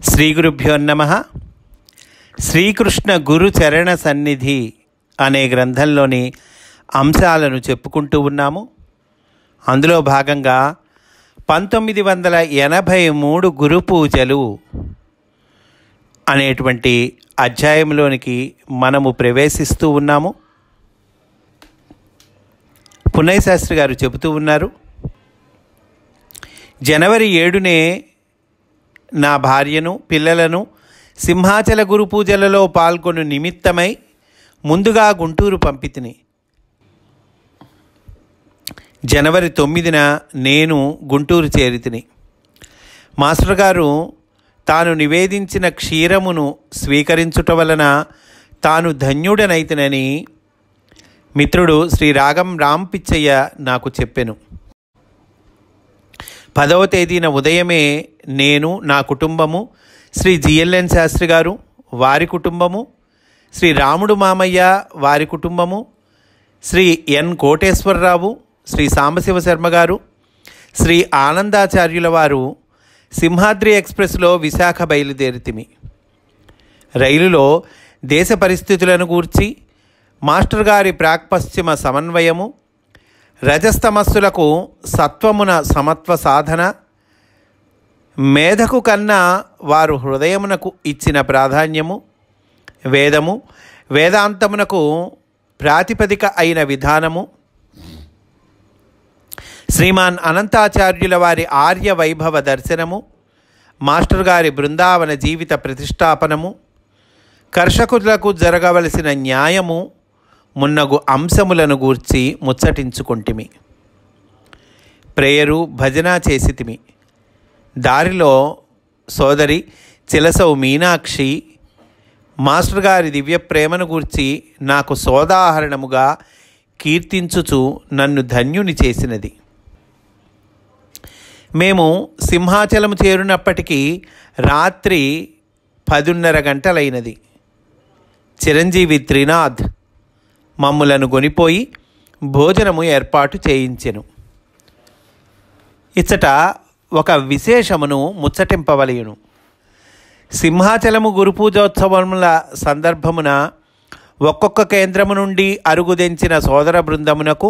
శ్రీ గురుభ్యో నమః. శ్రీకృష్ణ గురు చరణ సన్నిధి అనే గ్రంథంలోని అంశాలను చెప్పుకుంటూ ఉన్నాము. అందులో భాగంగా 1983 గురు పూజలు అనేటువంటి అధ్యాయంలోనికి మనము ప్రవేశిస్తూ ఉన్నాము. పున్నయ్య శాస్త్రి గారు చెబుతూ ఉన్నారు, జనవరి 7నే నా భార్యను పిల్లలను సింహాచల గురు పూజలలో పాల్గొను నిమిత్తమై ముందుగా గుంటూరు పంపితిని. జనవరి 9న నేను గుంటూరు చేరితిని. మాస్టర్ గారు తాను నివేదించిన క్షీరమును స్వీకరించుట వలన తాను ధన్యుడనైతినని మిత్రుడు శ్రీ రాగం రాంపిచ్చయ్య నాకు చెప్పెను. 10వ తేదీన ఉదయమే నేను, నా కుటుంబము, శ్రీ జిఎల్ఎన్ శాస్త్రి గారు వారి కుటుంబము, శ్రీ రాముడు మామయ్య వారి కుటుంబము, శ్రీ ఎన్ కోటేశ్వరరావు, శ్రీ సాంబశివ శర్మ గారు, శ్రీ ఆనందాచార్యుల వారు సింహాద్రి ఎక్స్ప్రెస్లో విశాఖ బయలుదేరితిమి. రైలులో దేశ పరిస్థితులను గూర్చి మాస్టర్ గారి ప్రాక్పశ్చిమ సమన్వయము, రజస్తమస్సులకు సత్వమున సమత్వ సాధన, మేధకు కన్నా వారు హృదయమునకు ఇచ్చిన ప్రాధాన్యము, వేదము వేదాంతమునకు ప్రాతిపదిక అయిన విధానము, శ్రీమాన్ అనంతాచార్యుల వారి ఆర్య వైభవ దర్శనము, మాస్టర్ గారి బృందావన జీవిత ప్రతిష్టాపనము, కర్షకులకు జరగవలసిన న్యాయము మున్నగు అంశములను గూర్చి ముచ్చటించుకుంటిమి. ప్రేయరు భజన చేసితిమి. దారిలో సోదరి చిలసౌ మీనాక్షి మాస్టర్ గారి దివ్య ప్రేమను గూర్చి నాకు సోదాహరణముగా కీర్తించుచు నన్ను ధన్యుని చేసినది. మేము సింహాచలము చేరునప్పటికీ రాత్రి 10:30 గంటలైనది. చిరంజీవి త్రినాథ్ మమ్ములను గొనిపోయి భోజనము ఏర్పాటు చేయించెను. ఇచ్చట ఒక విశేషమును ముచ్చటింపవలయును. సింహాచలము గురు పూజోత్సవముల సందర్భమున ఒక్కొక్క కేంద్రము నుండి అరుగుదెంచిన సోదర బృందమునకు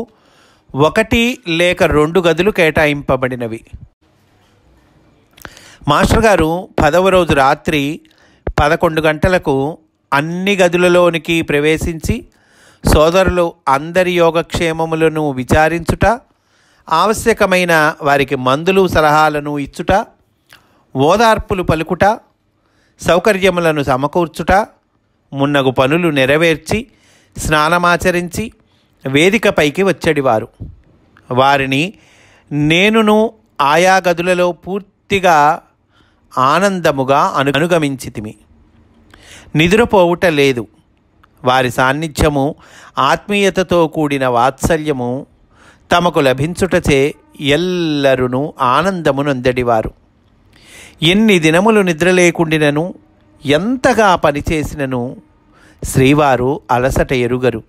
1 లేక 2 గదులు కేటాయింపబడినవి. మాస్టర్ గారు 10వ రోజు రాత్రి 11 గంటలకు అన్ని గదులలోనికి ప్రవేశించి సోదరులు అందరి యోగక్షేమములను విచారించుట, ఆవశ్యకమైన వారికి మందులు సలహాలను ఇచ్చుట, ఓదార్పులు పలుకుట, సౌకర్యములను సమకూర్చుట మున్నగు పనులు నెరవేర్చి స్నానమాచరించి వేదికపైకి వచ్చేడివారు. వారిని నేనును ఆయా గదులలో పూర్తిగా ఆనందముగా అనుగమించితిమి. నిద్రపోవుట లేదు. వారి సాన్నిధ్యము, ఆత్మీయతతో కూడిన వాత్సల్యము తమకు లభించుటచే ఎల్లరును ఆనందమునొందడివారు. ఎన్ని దినములు నిద్ర లేకుండినను, ఎంతగా పనిచేసినను శ్రీవారు అలసట ఎరుగరు.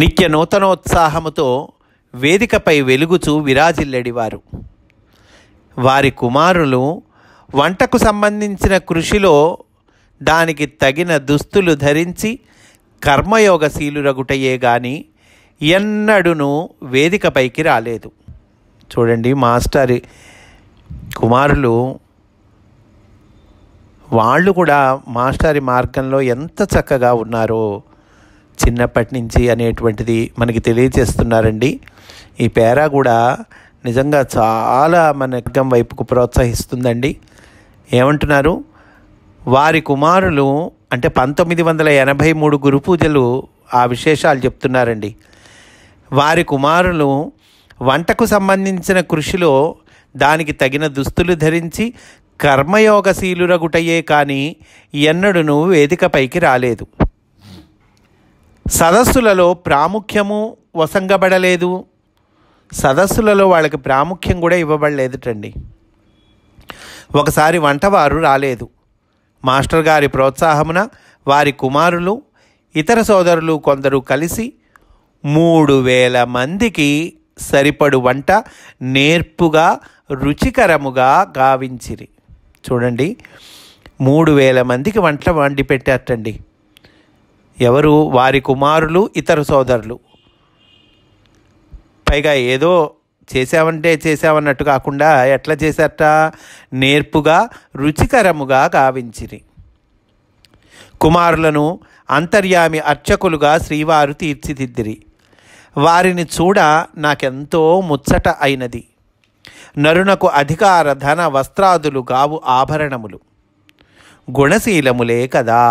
నిత్య నూతనోత్సాహముతో వేదికపై వెలుగుచూ విరాజిల్లెడివారు. వారి కుమారులు వంటకు సంబంధించిన కృషిలో దానికి తగిన దుస్తులు ధరించి కర్మయోగశీలురగుటయే గాని ఎన్నడూను వేదికపైకి రాలేదు. చూడండి, మాస్టరి కుమారులు వాళ్ళు కూడా మాస్టరి మార్గంలో ఎంత చక్కగా ఉన్నారో చిన్నప్పటి నుంచి అనేటువంటిది మనకి తెలియజేస్తున్నారండి. ఈ పేరా కూడా నిజంగా చాలా మన వర్గం వైపుకు ప్రోత్సహిస్తుందండి. ఏమంటున్నారు? వారి కుమారులు అంటే 1983 గురు పూజలు ఆ విశేషాలు చెప్తున్నారండి. వారి కుమారులు వంటకు సంబంధించిన కృషిలో దానికి తగిన దుస్తులు ధరించి కర్మయోగశీలురగుటయే కానీ ఎన్నడూను వేదికపైకి రాలేదు. సదస్సులలో ప్రాముఖ్యము వసంగబడలేదు. సదస్సులలో వాళ్ళకి ప్రాముఖ్యం కూడా ఇవ్వబడలేదుటండి. ఒకసారి వంటవారు రాలేదు. మాస్టర్ గారి ప్రోత్సాహమున వారి కుమారులు ఇతర సోదరులు కొందరు కలిసి 3,000 మందికి సరిపడు వంట నేర్పుగా రుచికరముగా గావించిరి. చూడండి, 3,000 మందికి వంట వండి పెట్టారటండి. ఎవరు? వారి కుమారులు, ఇతర సోదరులు. పైగా ఏదో చేసామన్నట్టు కాకుండా ఎట్లా చేశారట? నేర్పుగా రుచికరముగా గావించిరి. కుమారులను అంతర్యామి అర్చకులుగా శ్రీవారు తీర్చిదిద్దిరి. వారిని చూడ నాకెంతో ముచ్చట అయినది. నరునకు అధికార ధన వస్త్రాదులు గావు ఆభరణములు, గుణశీలములే కదా.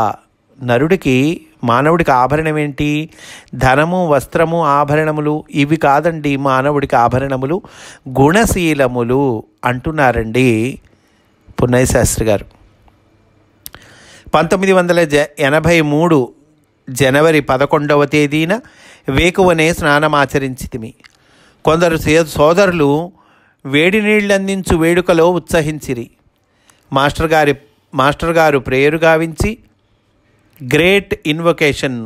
మానవుడికి ఆభరణం ఏంటి? ధనము, వస్త్రము, ఆభరణములు ఇవి కాదండి మానవుడికి ఆభరణములు, గుణశీలములు అంటున్నారండి పున్నయ్య శాస్త్రి గారు. 1983 జనవరి 11వ తేదీన వేకువనే స్నానమాచరించితిమి. కొందరు సోదరులు వేడి నీళ్ళందించు వేడుకలో ఉత్సహించిరి. మాస్టర్ గారు ప్రేయరు గావించి గ్రేట్ ఇన్వొకేషన్ను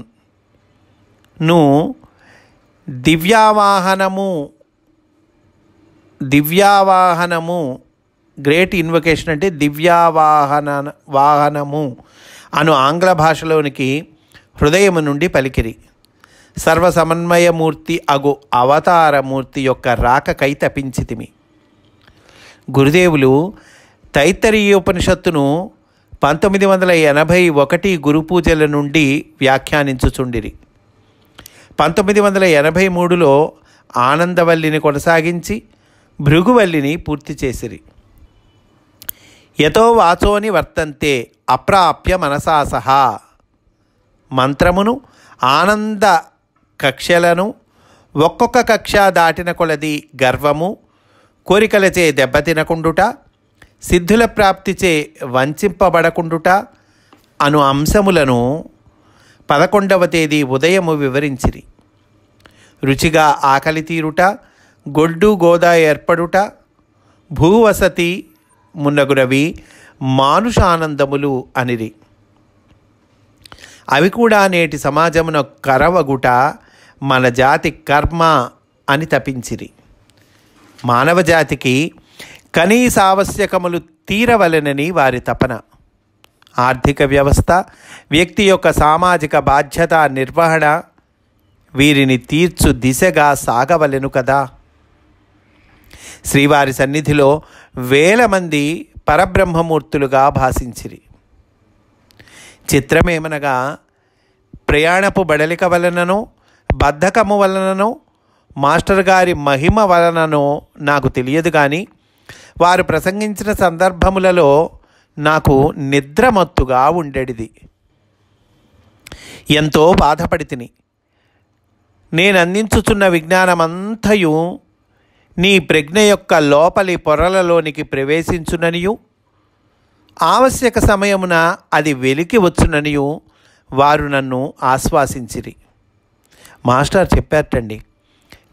దివ్యావాహనము గ్రేట్ ఇన్వొకేషన్ అంటే వాహనము అను ఆంగ్ల భాషలోనికి హృదయము నుండి పలికిరి. సర్వసమన్వయమూర్తి అగు అవతారమూర్తి యొక్క రాకకై తపించితిమి. గురుదేవులు తైత్తరీయోపనిషత్తును 1981 గురు పూజల నుండి వ్యాఖ్యానించుచుండిరి. 1983లో ఆనందవల్లిని కొనసాగించి భృగువల్లిని పూర్తి చేసిరి. యతో వాచోని వర్తంతే అప్రాప్య మనసా సహా మంత్రమును ఆనంద కక్షలను ఒక్కొక్క కక్ష దాటిన కొలది గర్వము, కోరికలచే దెబ్బతినకుండుట, సిద్ధుల ప్రాప్తిచే వంచింపబడకుండుట అను అంశములను 11వ తేదీ ఉదయము వివరించిరి. రుచిగా ఆకలి తీరుట, గొడ్డు గోద ఏర్పడుట, భూవసతి మున్నగునవి మానుషానందములు అనిరి. అవి కూడా నేటి సమాజమున కరవగుట మన జాతి కర్మ అని తపించిరి. మానవ జాతికి కనీస ఆవశ్యకములు తీరవలెనని వారి తపన. ఆర్థిక వ్యవస్థ, వ్యక్తి యొక్క సామాజిక బాధ్యత నిర్వహణ వీరిని తీర్చు దిశగా సాగవలెను కదా. శ్రీవారి సన్నిధిలో 1000 మంది పరబ్రహ్మమూర్తులుగా భాషించిరి. చిత్రమేమనగా ప్రయాణపు బడలిక వలననో, బద్ధకము వలననో, మాస్టర్ గారి మహిమ వలననో నాకు తెలియదు కానీ వారు ప్రసంగించిన సందర్భములలో నాకు నిద్రమత్తుగా ఉండేది. ఎంతో బాధపడి తిని, నేను అందించుచున్న విజ్ఞానమంతయు నీ ప్రజ్ఞ యొక్క లోపలి పొరలలోనికి ప్రవేశించుననియు, ఆవశ్యక సమయమున అది వెలికి వచ్చుననియు వారు నన్ను ఆశ్వాసించిరి. మాస్టర్ చెప్పారటండి,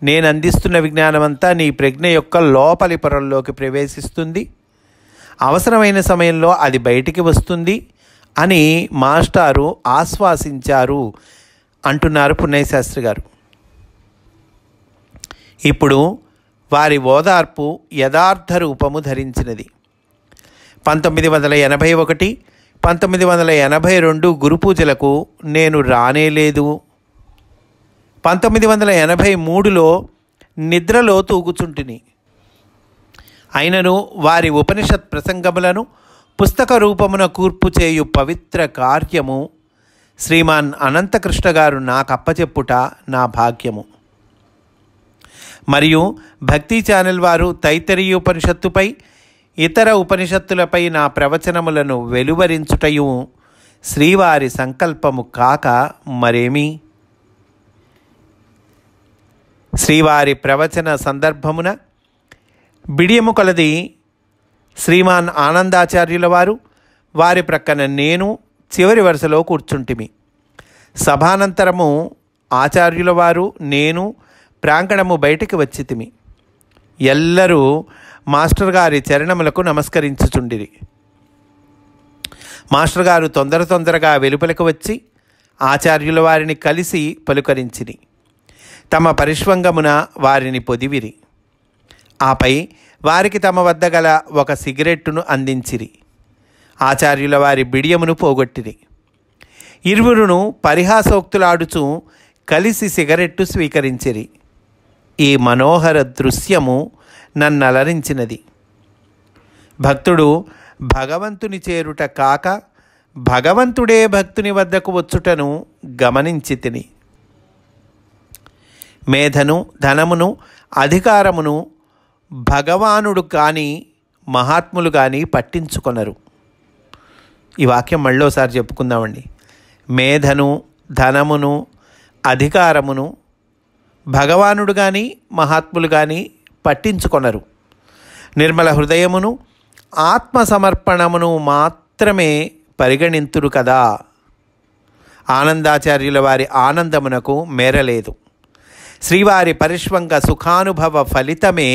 నేను అందిస్తున్న విజ్ఞానమంతా నీ ప్రజ్ఞ యొక్క లోపలి పొరల్లోకి ప్రవేశిస్తుంది, అవసరమైన సమయంలో అది బయటికి వస్తుంది అని మాస్టారు ఆశ్వాసించారు అంటున్నారు పున్నయ్య శాస్త్రి గారు. ఇప్పుడు వారి ఓదార్పు యథార్థ రూపము ధరించినది. 1981, 1982 గురు పూజలకు నేను రానేలేదు. 1983లో నిద్రలో తూగుచుంటిని. అయినను వారి ఉపనిషత్ ప్రసంగములను పుస్తక రూపమున కూర్పు చేయు పవిత్ర కార్యము శ్రీమాన్ అనంతకృష్ణ గారు నాకప్పచెప్పుట నా భాగ్యము. మరియు భక్తి ఛానల్ వారు తైత్తరీయ ఉపనిషత్తుపై, ఇతర ఉపనిషత్తులపై నా ప్రవచనములను వెలువరించుటయు శ్రీవారి సంకల్పము కాక మరేమి. శ్రీవారి ప్రవచన సందర్భమున బిడియము కొలది శ్రీమాన్ ఆనందాచార్యుల వారు, వారి ప్రక్కన నేను చివరి వరుసలో కూర్చుంటిమి. సభానంతరము ఆచార్యుల వారు, నేను ప్రాంగణము బయటికి వచ్చితిమి. ఎల్లరూ మాస్టర్ గారి చరణములకు నమస్కరించుచుండిరి. మాస్టర్ గారు తొందరగా వెలుపలకు వచ్చి ఆచార్యుల వారిని కలిసి పలుకరించిరి. తమ పరిష్వంగమున వారిని పొదివిరి. ఆపై వారికి తమ వద్ద గల ఒక సిగరెట్టును అందించిరి. ఆచార్యుల వారి బిడియమును పోగొట్టిరి. ఇరువురును పరిహాసోక్తులాడుచు కలిసి సిగరెట్టు స్వీకరించిరి. ఈ మనోహర దృశ్యము నన్నలరించినది. భక్తుడు భగవంతుని చేరుట కాక భగవంతుడే భక్తుని వద్దకు వచ్చుటను గమనించి తిని. మేధను, ధనమును, అధికారమును భగవానుడు కానీ మహాత్ములు కానీ పట్టించుకొనరు. ఈ వాక్యం మళ్ళోసారి చెప్పుకుందామండి. మేధను, ధనమును, అధికారమును భగవానుడు కానీ మహాత్ములు కానీ పట్టించుకొనరు. నిర్మల హృదయమును, ఆత్మసమర్పణమును మాత్రమే పరిగణింతురు కదా. ఆనందాచార్యుల వారి ఆనందమునకు మేరలేదు. శ్రీవారి పరిష్వంగ సుఖానుభవ ఫలితమే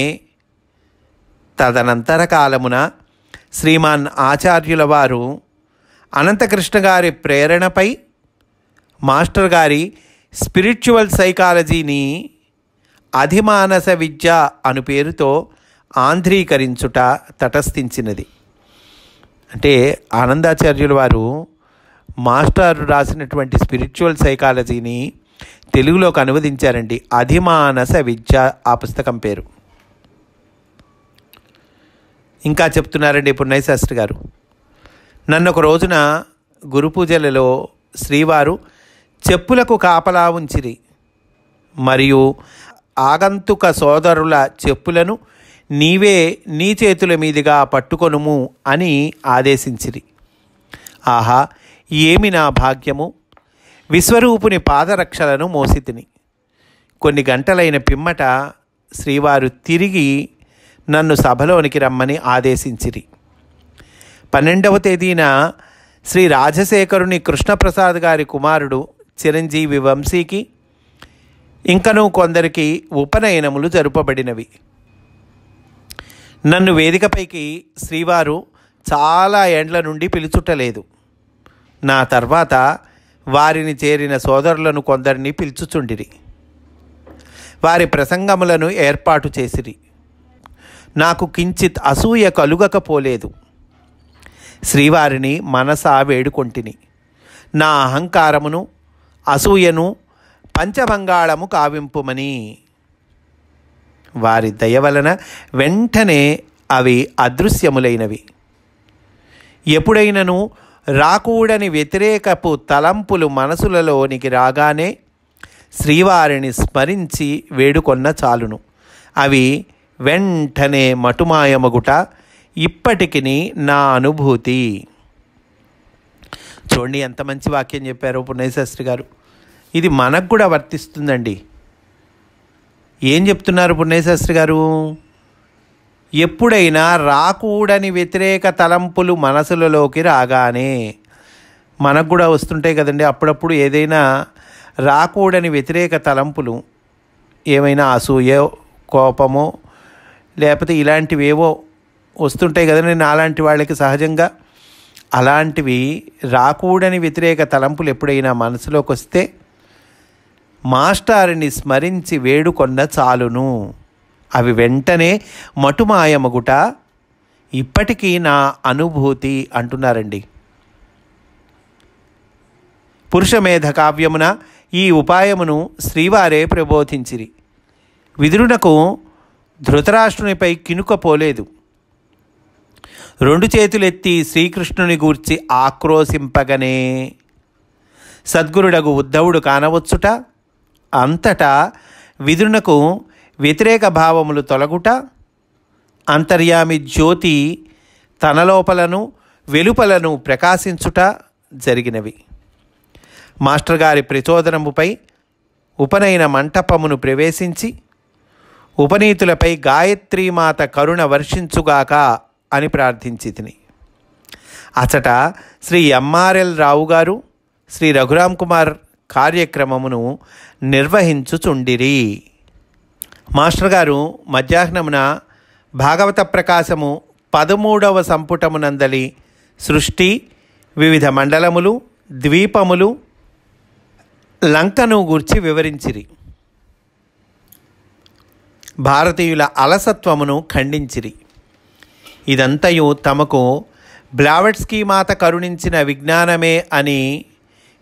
తదనంతర కాలమున శ్రీమాన్ ఆచార్యుల వారు అనంతకృష్ణ గారి ప్రేరణపై మాస్టర్ గారి స్పిరిచువల్ సైకాలజీని అధిమానస విద్య అను పేరుతో ఆంధ్రీకరించుట తటస్థించినది. అంటే ఆనందాచార్యుల వారు మాస్టర్ రాసినటువంటి స్పిరిచువల్ సైకాలజీని తెలుగులోకి అనువదించారండి. అధిమానస విద్య ఆ పుస్తకం పేరు. ఇంకా చెప్తున్నారండి పున్నయ్య శాస్త్రి గారు. నన్ను ఒక రోజున గురు పూజలలో శ్రీవారు చెప్పులకు కాపలా ఉంచిరి. మరియు ఆగంతుక సోదరుల చెప్పులను నీవే నీ చేతుల మీదుగా పట్టుకొనుము అని ఆదేశించిరి. ఆహా, ఏమి నా భాగ్యము! విశ్వరూపుని పాదరక్షలను మోసితిని. కొన్ని గంటలైన పిమ్మట శ్రీవారు తిరిగి నన్ను సభలోనికి రమ్మని ఆదేశించిరి. 12వ తేదీన శ్రీ రాజశేఖరుని కృష్ణప్రసాద్ గారి కుమారుడు చిరంజీవి వంశీకి ఇంకనూ కొందరికి ఉపనయనములు జరుపబడినవి. నన్ను వేదికపైకి శ్రీవారు చాలా ఏండ్ల నుండి పిలుచుటలేదు. నా తర్వాత వారిని చేరిన సోదరులను కొందరిని పిలుచుచుండిరి. వారి ప్రసంగములను ఏర్పాటు చేసిరి. నాకు కించిత్ అసూయ కలుగకపోలేదు. శ్రీవారిని మనసా వేడుకొంటిని. నా అహంకారమును అసూయను పంచభంగాళము కావింపుమని. వారి దయ వలన వెంటనే అవి అదృశ్యములైనవి. ఎప్పుడైనను రాకూడని వ్యతిరేకపు తలంపులు మనసులలోనికి రాగానే శ్రీవారిని స్మరించి వేడుకొన్న చాలును. అవి వెంటనే మటుమాయమగుట ఇప్పటికి నా అనుభూతి. చూడండి ఎంత మంచి వాక్యం చెప్పారో పున్నయ్య శాస్త్రి గారు. ఇది మనకు కూడా వర్తిస్తుందండి. ఏం చెప్తున్నారు పున్నయ్య శాస్త్రి గారు? ఎప్పుడైనా రాకూడని వ్యతిరేక తలంపులు మనసులలోకి రాగానే, మనకు కూడా వస్తుంటాయి కదండి అప్పుడప్పుడు ఏదైనా రాకూడని వ్యతిరేక తలంపులు, ఏమైనా అసూయ, కోపమో లేకపోతే ఇలాంటివి ఏవో వస్తుంటాయి కదండి నాలాంటి వాళ్ళకి సహజంగా. అలాంటివి రాకూడని వ్యతిరేక తలంపులు ఎప్పుడైనా మనసులోకి వస్తే మాస్టారుని స్మరించి వేడుకొన్న చాలును. అవి వెంటనే మటుమాయమగుట ఇప్పటికీ నా అనుభూతి అంటున్నారండి. పురుషమేధ కావ్యమున ఈ ఉపాయమును శ్రీవారే ప్రబోధించిరి. విదురునకు ధృతరాష్ట్రునిపై కినుకపోలేదు. 2 చేతులెత్తి శ్రీకృష్ణుని గూర్చి ఆక్రోశింపగనే సద్గురుడగు ఉద్ధవుడు కానవచ్చుట, అంతటా విదురునకు వ్యతిరేక భావములు తొలగుట, అంతర్యామి జ్యోతి తన లోపలను వెలుపలను ప్రకాశించుట జరిగినవి. మాస్టర్ గారి ప్రచోదనముపై ఉపనయన మంటపమును ప్రవేశించి ఉపనీతులపై గాయత్రీమాత కరుణ వర్షించుగాక అని ప్రార్థించి తిని. అచట శ్రీ ఎంఆర్ఎల్ రావు గారు, శ్రీ రఘురామ్ కుమార్ కార్యక్రమమును నిర్వహించుచుండిరి. మాస్టర్ గారు మధ్యాహ్నమున భాగవత ప్రకాశము 13వ సంపుటమునందలి సృష్టి, వివిధ భారతీయుల అలసత్వమును ఖండించిరి. ఇదంతయు తమకు బ్లావట్స్కీ మాత కరుణించిన విజ్ఞానమే అని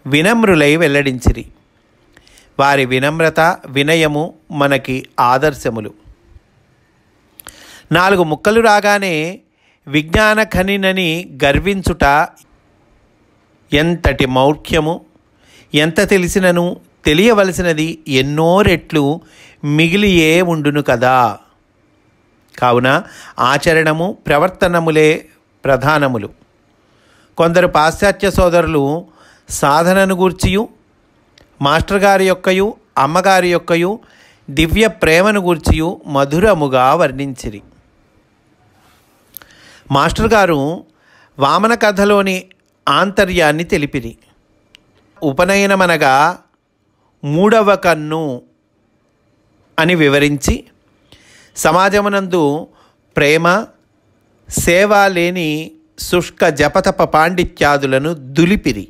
వినమ్రులై వెల్లడించిరి. వారి వినమ్రత, వినయము మనకి ఆదర్శములు. 4 ముక్కలు రాగానే విజ్ఞాన ఖనినని గర్వించుట ఎంతటి మౌఢ్యము! ఎంత తెలిసినను తెలియవలసినది ఎన్నో రెట్లు మిగిలియే ఉండును కదా. కావున ఆచరణము, ప్రవర్తనములే ప్రధానములు. కొందరు పాశ్చాత్య సోదరులు సాధనను గూర్చియు, మాస్టర్ గారి యొక్కయు అమ్మగారి యొక్కయు దివ్య ప్రేమను గూర్చియు మధురముగా వర్ణించిరి. మాస్టర్ గారు వామన కథలోని ఆంతర్యాన్ని తెలిపిరి. ఉపనయనమనగా 3వ కన్ను అని వివరించి సమాజమునందు ప్రేమ, సేవ లేని శుష్క జపతప పాండిత్యాదులను దులిపిరి.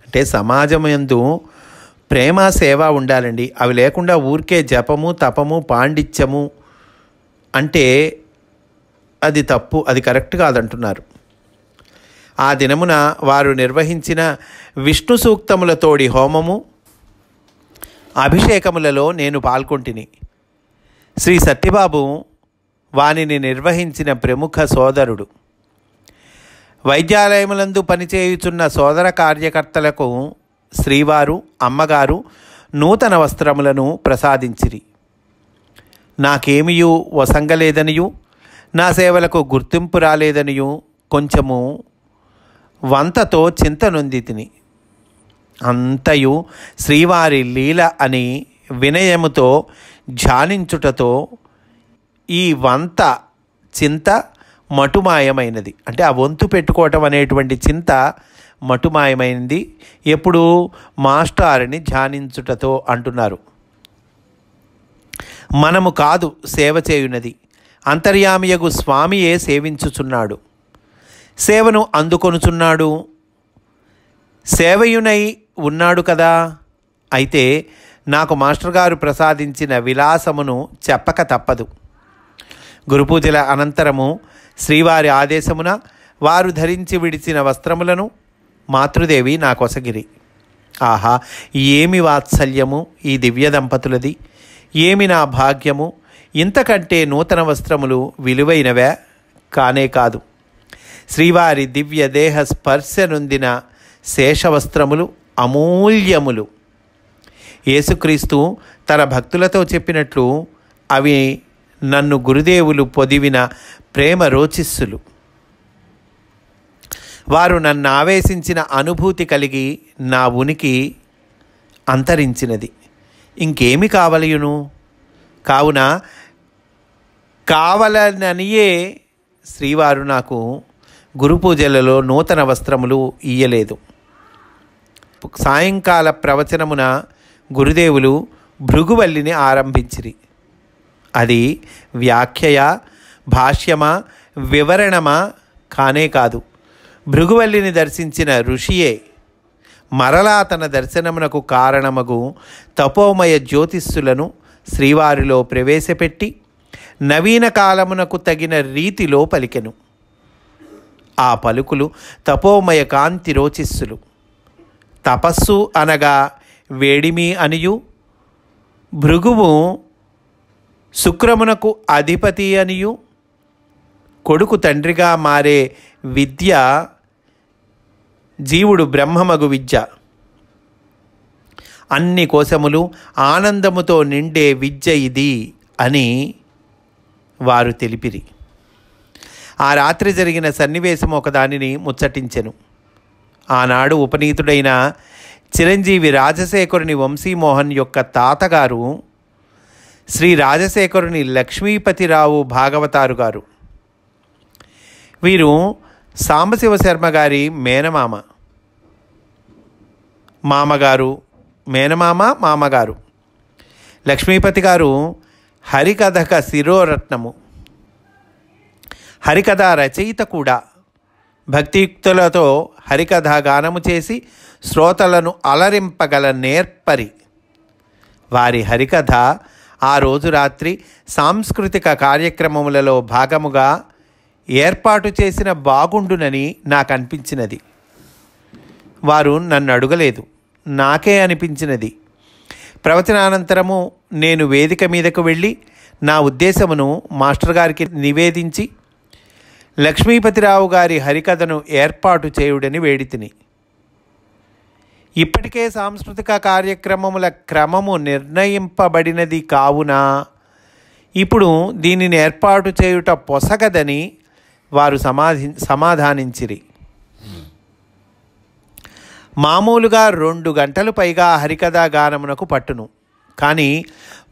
అంటే సమాజమందు ప్రేమ, సేవ ఉండాలండి. అవి లేకుండా ఊరికే జపము, తపము, పాండిత్యము అంటే అది తప్పు, అది కరెక్ట్ కాదంటున్నారు. ఆ దినమున వారు నిర్వహించిన విష్ణు సూక్తములతోడి హోమము, అభిషేకములలో నేను పాల్గొంటిని. శ్రీ సత్యబాబు వానిని నిర్వహించిన ప్రముఖ సోదరుడు. వైద్యాలయములందు పనిచేయుచున్న సోదర కార్యకర్తలకు శ్రీవారు, అమ్మగారు నూతన వస్త్రములను ప్రసాదించిరి. నాకేమియూ వసంగలేదనియు, నా సేవలకు గుర్తింపు రాలేదనియు కొంచెము వంతతో చింత నొంది తిని, అంతయు శ్రీవారి లీల అని వినయముతో ధ్యానించుటతో ఈ వంత చింత మటుమాయమైనది. అంటే ఆ వంతు పెట్టుకోవటం అనేటువంటి చింత మటుమాయమైంది. ఎప్పుడు? మాస్టారుని ధ్యానించుటతో అంటున్నారు. మనము కాదు సేవ చేయున్నది, అంతర్యామియగు స్వామియే సేవించుచున్నాడు, సేవను అందుకొనుచున్నాడు, సేవయునై ఉన్నాడు కదా. అయితే నాకు మాస్టర్ గారు ప్రసాదించిన విలాసమును చెప్పక తప్పదు. గురుపూజల అనంతరము శ్రీవారి ఆదేశమున వారు ధరించి విడిచిన వస్త్రములను మాతృదేవి నా కొసగిరి. ఆహా, ఏమి వాత్సల్యము ఈ దివ్య దంపతులది! ఏమి నా భాగ్యము! ఇంతకంటే నూతన వస్త్రములు విలువైనవే కానే కాదు. శ్రీవారి దివ్య దేహ స్పర్శ నొందిన శేషవస్త్రములు అమూల్యములు. యేసుక్రీస్తు తన భక్తులతో చెప్పినట్లు అవి నన్ను గురుదేవులు పొదివిన ప్రేమ రోచిస్సులు. వారు నన్ను ఆవేశించిన అనుభూతి కలిగి నా ఉనికి అంతరించినది. ఇంకేమి కావలయును? కావున కావలననియే శ్రీవారు నాకు గురుపూజలలో నూతన వస్త్రములు ఇయ్యలేదు. సాయంకాల ప్రవచనమున గురుదేవులు భృగువల్లిని ఆరంభించిరి. అది వ్యాఖ్యయా, భాష్యమా, వివరణమా కానే కాదు. భృగువల్లిని దర్శించిన ఋషియే మరలా తన దర్శనమునకు కారణమగు తపోమయ జ్యోతిస్సులను శ్రీవారిలో ప్రవేశపెట్టి నవీన కాలమునకు తగిన రీతిలో పలికెను. ఆ పలుకులు తపోమయ కాంతి రోచిస్సులు. తపస్సు అనగా వేడిమి అనియు, భృగువు శుక్రమునకు అధిపతి అనియు, కొడుకు తండ్రిగా మారే విద్య జీవుడు బ్రహ్మమగు విద్య, అన్ని కోశములు ఆనందముతో నిండే విద్య ఇది అని వారు తెలిపిరి. ఆ రాత్రి జరిగిన సన్నివేశం ఒకదానిని ముచ్చటించెను. ఆనాడు ఉపనీతుడైన చిరంజీవి రాజశేఖరుని వంశీమోహన్ యొక్క తాతగారు శ్రీ రాజశేఖరుని లక్ష్మీపతిరావు భాగవతారు గారు. వీరు సాంబశివ శర్మ గారి మేనమామ, మామగారు, మేనమామ, మామగారు. లక్ష్మీపతి గారు హరికథక శిరోరత్నము, హరికథ రచయిత కూడా. భక్తియుక్తులతో హరికథ గానము చేసి శ్రోతలను అలరింపగల నేర్పరి. వారి హరికథ ఆ రోజు రాత్రి సాంస్కృతిక కార్యక్రమములలో భాగముగా ఏర్పాటు చేసిన బాగుండునని నాకు అనిపించినది. వారు నన్ను అడగలేదు, నాకే అనిపించినది. ప్రవచనానంతరము నేను వేదిక మీదకు వెళ్ళి నా ఉద్దేశమును మాస్టర్ గారికి నివేదించి లక్ష్మీపతిరావు గారి హరికథను ఏర్పాటు చేయుడని వేడితిని. ఇప్పటికే సాంస్కృతిక కార్యక్రమముల క్రమము నిర్ణయింపబడినది కావున ఇప్పుడు దీనిని ఏర్పాటు చేయుట పొసగదని వారు సమాధానించిరి. మామూలుగా 2 గంటలు పైగా హరికథా గానమునకు పట్టును. కానీ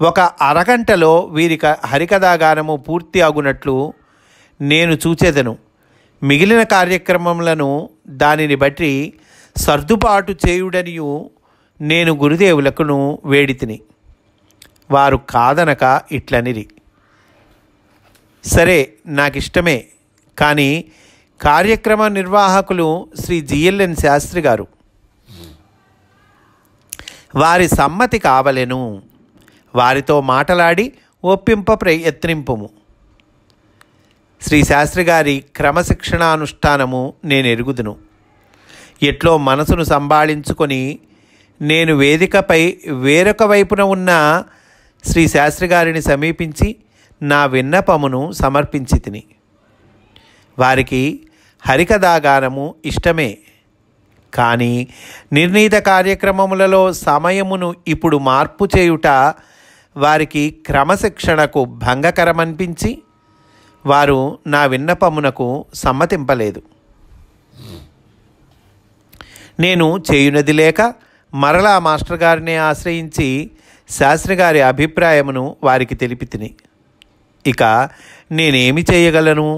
ఒక అరగంటలో వీరి హరికథా గానము పూర్తి అగునట్లు నేను చూచెదను. మిగిలిన కార్యక్రమములను దానిని బట్టి సర్దుబాటు చేయుడనియు నేను గురుదేవులకును వేడితిని. వారు కాదనక ఇట్లనిరి, సరే నాకిష్టమే, కానీ కార్యక్రమ నిర్వాహకులు శ్రీ జిఎల్ఎన్ శాస్త్రి గారు, వారి సమ్మతి కావలెను. వారితో మాటలాడి ఒప్పింప ప్రయత్నింపుము. శ్రీ శాస్త్రి గారి క్రమశిక్షణానుష్ఠానము నేను ఎరుగుదును. ఎట్లో మనసును సంభాళించుకొని నేను వేదికపై వేరొక వైపున ఉన్న శ్రీ శాస్త్రి గారిని సమీపించి నా విన్నపమును సమర్పించి తిని. వారికి హరికథాగానము ఇష్టమే, కానీ నిర్ణీత కార్యక్రమములలో సమయమును ఇప్పుడు మార్పు చేయుట వారికి క్రమశిక్షణకు భంగకరమనిపించి వారు నా విన్నపమునకు సమ్మతింపలేదు. నేను చేయునది లేక మరలా మాస్టర్ గారిని ఆశ్రయించి శాస్త్రి గారి అభిప్రాయమును వారికి తెలిపి తిని. ఇక నేనేమి చేయగలను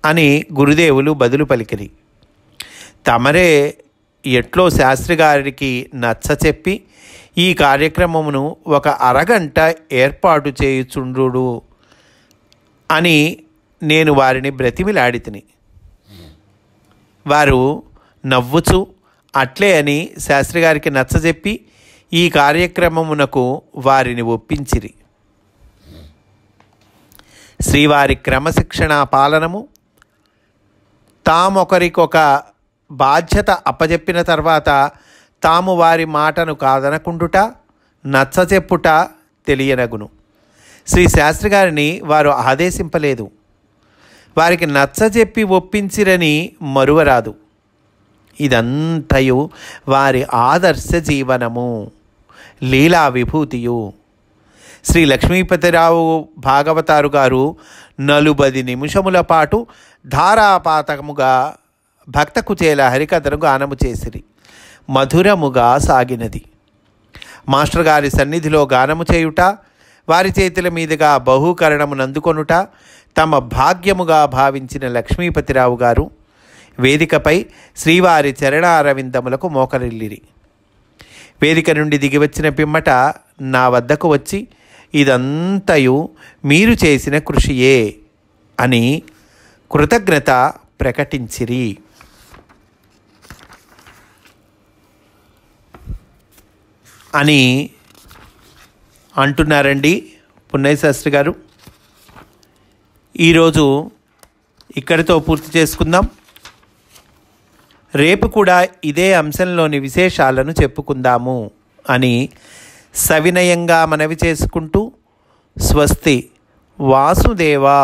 అని గురుదేవులు బదులు పలికిరి. తమరే ఎట్లో శాస్త్రి గారికి నచ్చచెప్పి ఈ కార్యక్రమమును ఒక అరగంట ఏర్పాటు చేయుచుండు అని నేను వారిని బ్రతిమిలాడితిని. వారు నవ్వుచు అట్లే అని శాస్త్రి గారికి నచ్చజెప్పి ఈ కార్యక్రమమునకు వారిని ఒప్పించిరి. శ్రీవారి క్రమశిక్షణ పాలనము, తామొకరికొక బాధ్యత అప్పజెప్పిన తర్వాత తాము వారి మాటను కాదనకుండుట, నచ్చచెప్పుట తెలియనగును. శ్రీ శాస్త్రి గారిని వారు ఆదేశింపలేదు. వారికి నచ్చజెప్పి ఒప్పించిరని మరువరాదు. ఇదంతయు వారి ఆదర్శ జీవనము, లీలా విభూతియు. శ్రీ లక్ష్మీపతిరావు భాగవతారు గారు 40 నిమిషముల పాటు ధారాపాతముగా భక్త కుచేల హరికథను గానము చేసిరి. మధురముగా సాగినది. మాస్టర్ గారి సన్నిధిలో గానము చేయుట, వారి చేతుల మీదుగా బహూకరణమునందుకొనుట తమ భాగ్యముగా భావించిన లక్ష్మీపతిరావు గారు వేదికపై శ్రీవారి చరణారవిందములకు మోకరిల్లిరి. వేదిక నుండి దిగివచ్చిన పిమ్మట నా వద్దకు వచ్చి, ఇదంతయు మీరు చేసిన కృషియే అని కృతజ్ఞత ప్రకటించిరి. అని అంటున్నారండి పున్నయ్య శాస్త్రి గారు. ఈరోజు ఇక్కడితో పూర్తి చేసుకుందాం. రేపు కూడా ఇదే అంశంలోని విశేషాలను చెప్పుకుందాము అని సవినయంగా మనవి చేసుకుంటూ స్వస్తి. వాసుదేవా.